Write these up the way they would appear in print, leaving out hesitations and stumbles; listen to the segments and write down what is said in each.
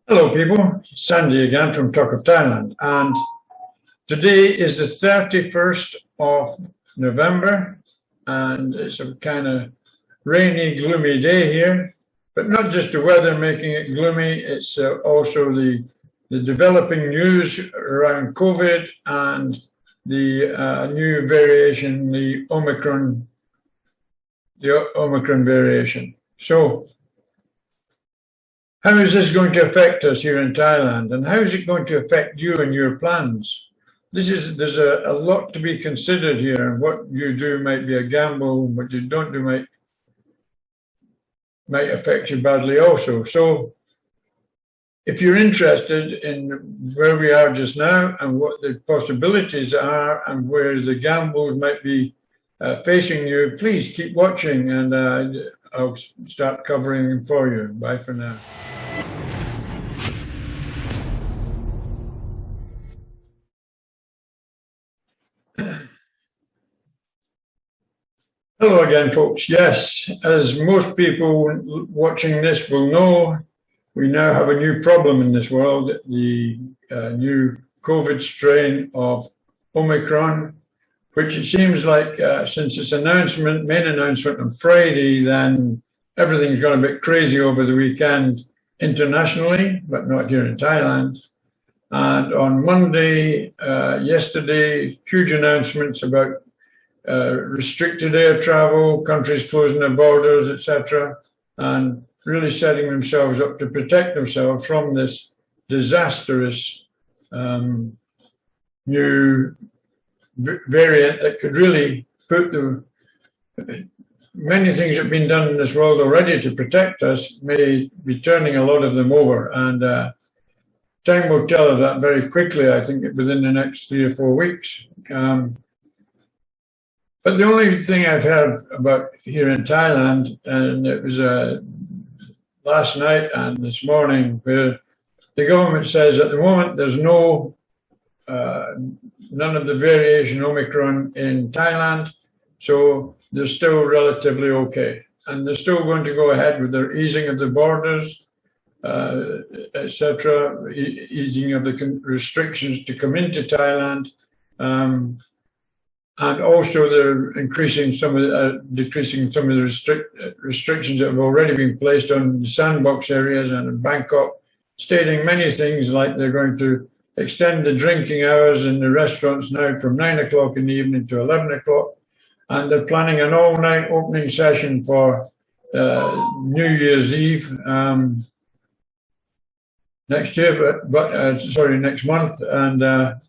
Hello people, Sandy again from Talk of Thailand, and today is the 31st of November, and it's a kind of rainy, gloomy day here, but not just the weather making it gloomy, it's also the developing news around COVID and the new variation, the Omicron variation. So how is this going to affect us here in Thailand, and how is it going to affect you and your plans? There's a lot to be considered here, and what you do might be a gamble, what you don't do might affect you badly also. So if you're interested in where we are just now and what the possibilities are and where the gambles might be facing you, please keep watching, and I'll start covering them for you. Bye for now. Hello again, folks. Yes, as most people watching this will know, we now have a new problem in this world, the new COVID strain of Omicron, which it seems like since its main announcement on Friday, then everything's gone a bit crazy over the weekend internationally, but not here in Thailand. And on Monday, yesterday, huge announcements about restricted air travel, countries closing their borders, etc., and really setting themselves up to protect themselves from this disastrous new variant that could really put many things that have been done in this world already to protect us may be turning a lot of them over, and time will tell of that very quickly, I think, within the next 3 or 4 weeks. But the only thing I've heard about here in Thailand, and it was last night and this morning, where the government says at the moment there's none of the variation Omicron in Thailand, so they're still relatively okay. And they're still going to go ahead with their easing of the borders, etc., easing of the restrictions to come into Thailand. And also they're decreasing some of the restrictions that have already been placed on the sandbox areas and in Bangkok, stating many things like they're going to extend the drinking hours in the restaurants now from 9 o'clock in the evening to 11 o'clock. And they're planning an all-night opening session for New Year's Eve next month. And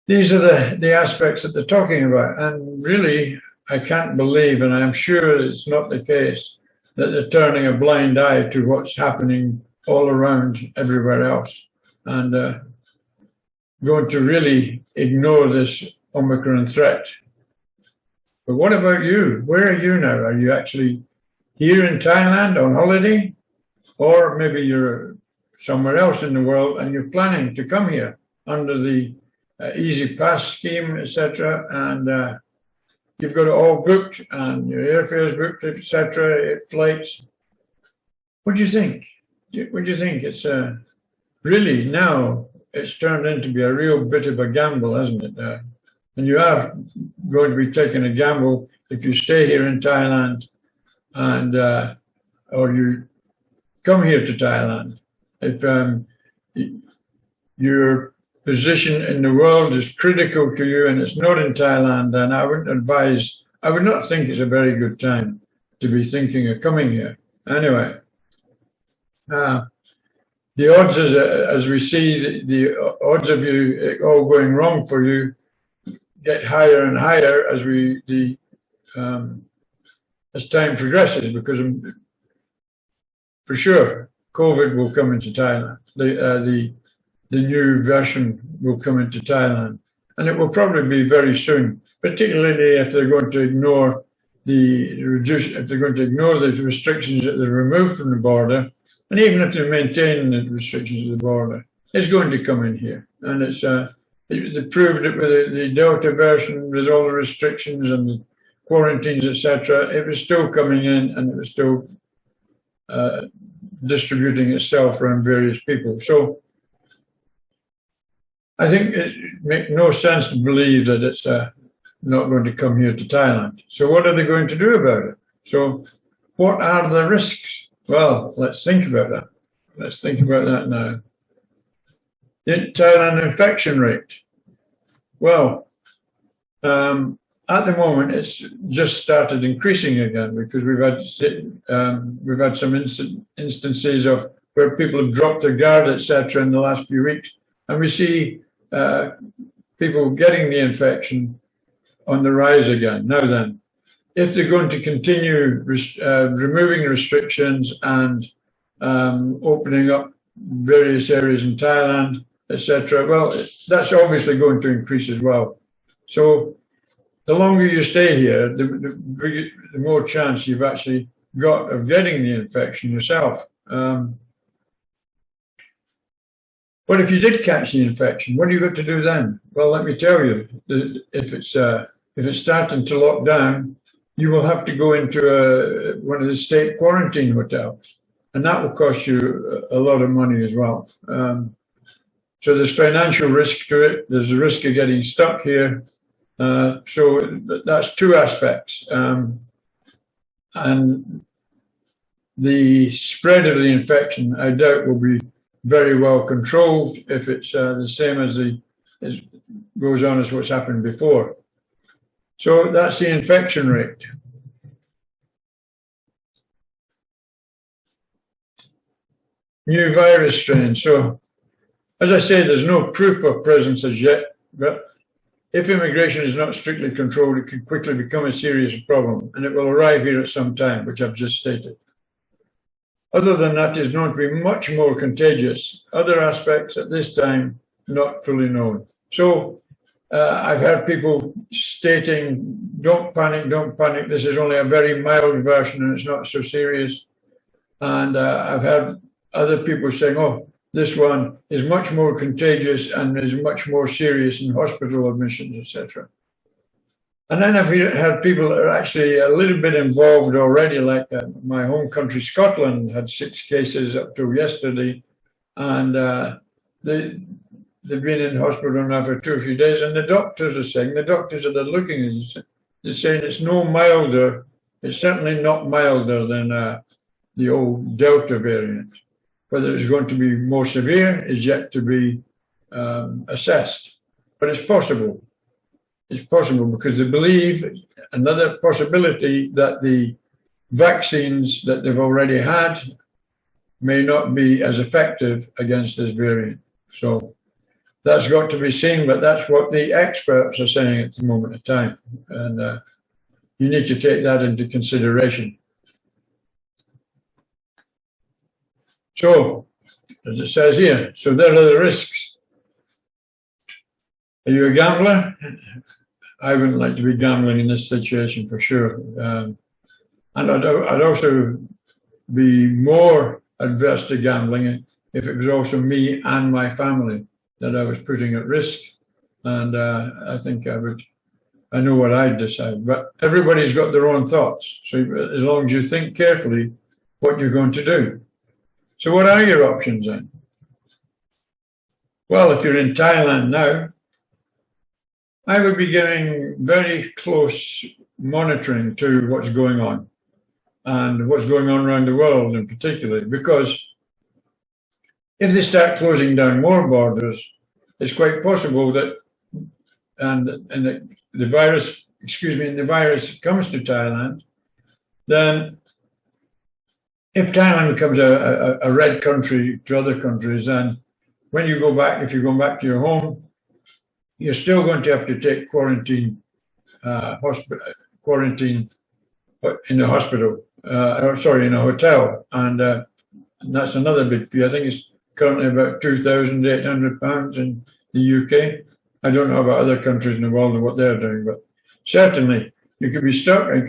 these are the aspects that they're talking about. And really, I can't believe, and I'm sure it's not the case, that they're turning a blind eye to what's happening all around everywhere else and going to really ignore this Omicron threat. But what about you? Where are you now? Are you actually here in Thailand on holiday? Or maybe you're somewhere else in the world and you're planning to come here under the easy pass scheme, etc., and you've got it all booked and your airfare's booked, etc., flights. What do you think? What do you think? It's really now it's turned into be a real bit of a gamble, hasn't it? And you are going to be taking a gamble if you stay here in Thailand and or you come here to Thailand. If your position in the world is critical to you and it's not in Thailand, then I would not think it's a very good time to be thinking of coming here. Anyway, the odds, as we see, the odds of you all going wrong for you get higher and higher as as time progresses, because for sure COVID will come into Thailand. The new version will come into Thailand, and it will probably be very soon, particularly if they're going to ignore the restrictions that they've removed from the border, and even if they maintain the restrictions of the border, it's going to come in here. And they proved it with the Delta version, with all the restrictions and the quarantines, etc. It was still coming in, and it was still distributing itself around various people. So I think it makes no sense to believe that it's not going to come here to Thailand. So what are they going to do about it? So what are the risks? Well, let's think about that. Let's think about that now. The Thailand infection rate. Well, at the moment, it's just started increasing again because we've had some instances of where people have dropped their guard, etc., in the last few weeks, and we see people getting the infection on the rise again. Now then, if they're going to continue removing restrictions and opening up various areas in Thailand, etc., well, that's obviously going to increase as well. So the longer you stay here, the more chance you've actually got of getting the infection yourself. But if you did catch the infection, what do you got to do then? Well, let me tell you, if it's starting to lock down, you will have to go into one of the state quarantine hotels, and that will cost you a lot of money as well. So there's financial risk to it. There's a risk of getting stuck here. So that's two aspects. And the spread of the infection, I doubt, will be very well controlled if it's the same as goes on as what's happened before. So that's the infection rate. New virus strains. So, as I say, there's no proof of presence as yet, but if immigration is not strictly controlled, it can quickly become a serious problem, and it will arrive here at some time, which I've just stated. Other than that, it's known to be much more contagious. Other aspects at this time, not fully known. So I've heard people stating, don't panic, this is only a very mild version and it's not so serious. And I've heard other people saying, oh, this one is much more contagious and is much more serious in hospital admissions, etc. And then I've had people that are actually a little bit involved already, like my home country, Scotland, had 6 cases up to yesterday, and they've been in hospital now for 2 or 3 days, and the doctors that are looking at it, they're saying it's no milder, it's certainly not milder than the old Delta variant. Whether it's going to be more severe is yet to be assessed, but it's possible. It's possible because they believe another possibility that the vaccines that they've already had may not be as effective against this variant. So that's got to be seen, but that's what the experts are saying at the moment of time. And you need to take that into consideration. So, as it says here, so there are the risks. Are you a gambler? I wouldn't like to be gambling in this situation for sure. And I'd also be more adverse to gambling if it was also me and my family that I was putting at risk. And I think I know what I'd decide. But everybody's got their own thoughts. So as long as you think carefully what you're going to do. So what are your options then? Well, if you're in Thailand now, I would be giving very close monitoring to what's going on and what's going on around the world in particular, because if they start closing down more borders, it's quite possible that and the virus comes to Thailand, then if Thailand becomes a red country to other countries, then when you go back, if you're going back to your home, you're still going to have to take quarantine in a hospital, in a hotel, and that's another big fee. I think it's currently about £2,800 in the UK. I don't know about other countries in the world and what they're doing, but certainly you could be stuck and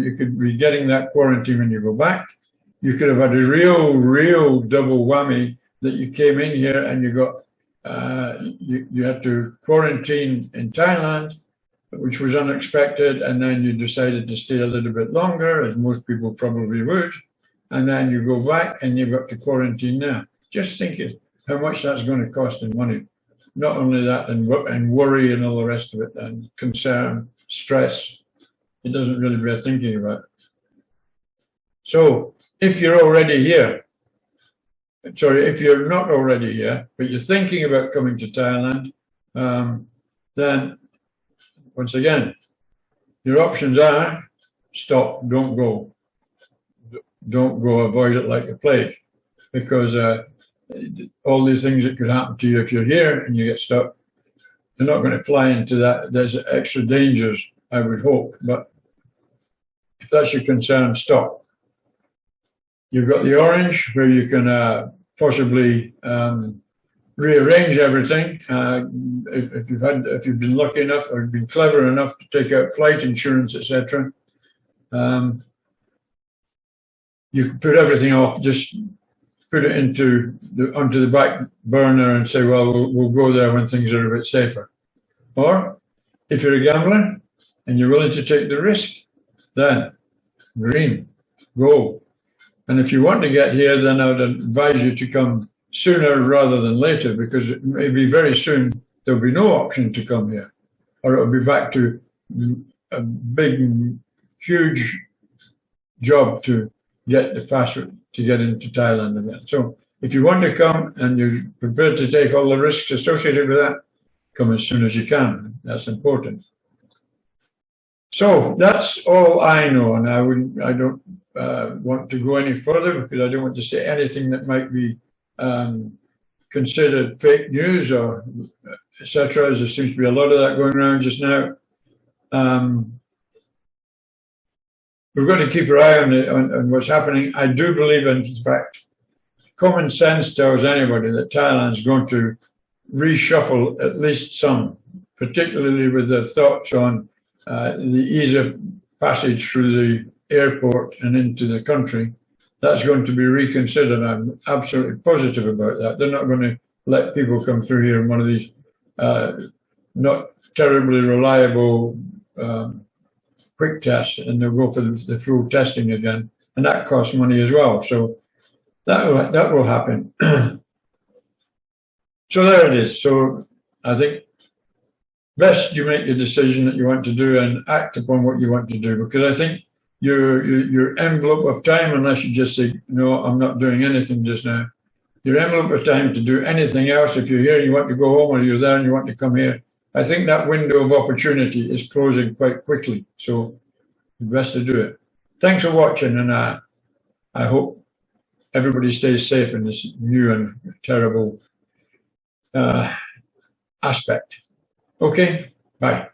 you could be getting that quarantine when you go back. You could have had a real double whammy that you came in here and you got you had to quarantine in Thailand, which was unexpected, and then you decided to stay a little bit longer, as most people probably would, and then you go back and you've got to quarantine there. Just think of how much that's going to cost in money. Not only that, and worry and all the rest of it, and concern, stress. It doesn't really bear thinking about. So if you're already here, sorry, if you're not already here, but you're thinking about coming to Thailand, then once again, your options are stop, don't go. Don't go, avoid it like a plague, because all these things that could happen to you if you're here and you get stuck, you're not going to fly into that. There's extra dangers, I would hope, but if that's your concern, stop. You've got the orange where you can possibly rearrange everything. If you've been lucky enough or been clever enough to take out flight insurance, etc., you can put everything off. Just put it onto the back burner and say, well, we'll go there when things are a bit safer. Or if you're a gambler and you're willing to take the risk, then green, go. And if you want to get here, then I would advise you to come sooner rather than later, because it may be very soon there'll be no option to come here, or it'll be back to a big, huge job to get the passport to get into Thailand again. So if you want to come and you're prepared to take all the risks associated with that, come as soon as you can. That's important. So that's all I know, and I don't want to go any further, because I don't want to say anything that might be considered fake news or etc. There seems to be a lot of that going around just now. We've got to keep our eye on what's happening. I do believe, in fact, common sense tells anybody that Thailand's going to reshuffle at least some, particularly with their thoughts on the ease of passage through the airport and into the country. That's going to be reconsidered. I'm absolutely positive about that. They're not going to let people come through here in one of these not terribly reliable quick tests, and they'll go for the full testing again, and that costs money as well. So that will happen. So there it is. So I think best you make the decision that you want to do and act upon what you want to do, because I think your envelope of time, unless you just say, no, I'm not doing anything just now, your envelope of time to do anything else, if you're here and you want to go home, or you're there and you want to come here, I think that window of opportunity is closing quite quickly. So best to do it. Thanks for watching, and I hope everybody stays safe in this new and terrible aspect. Okay, bye.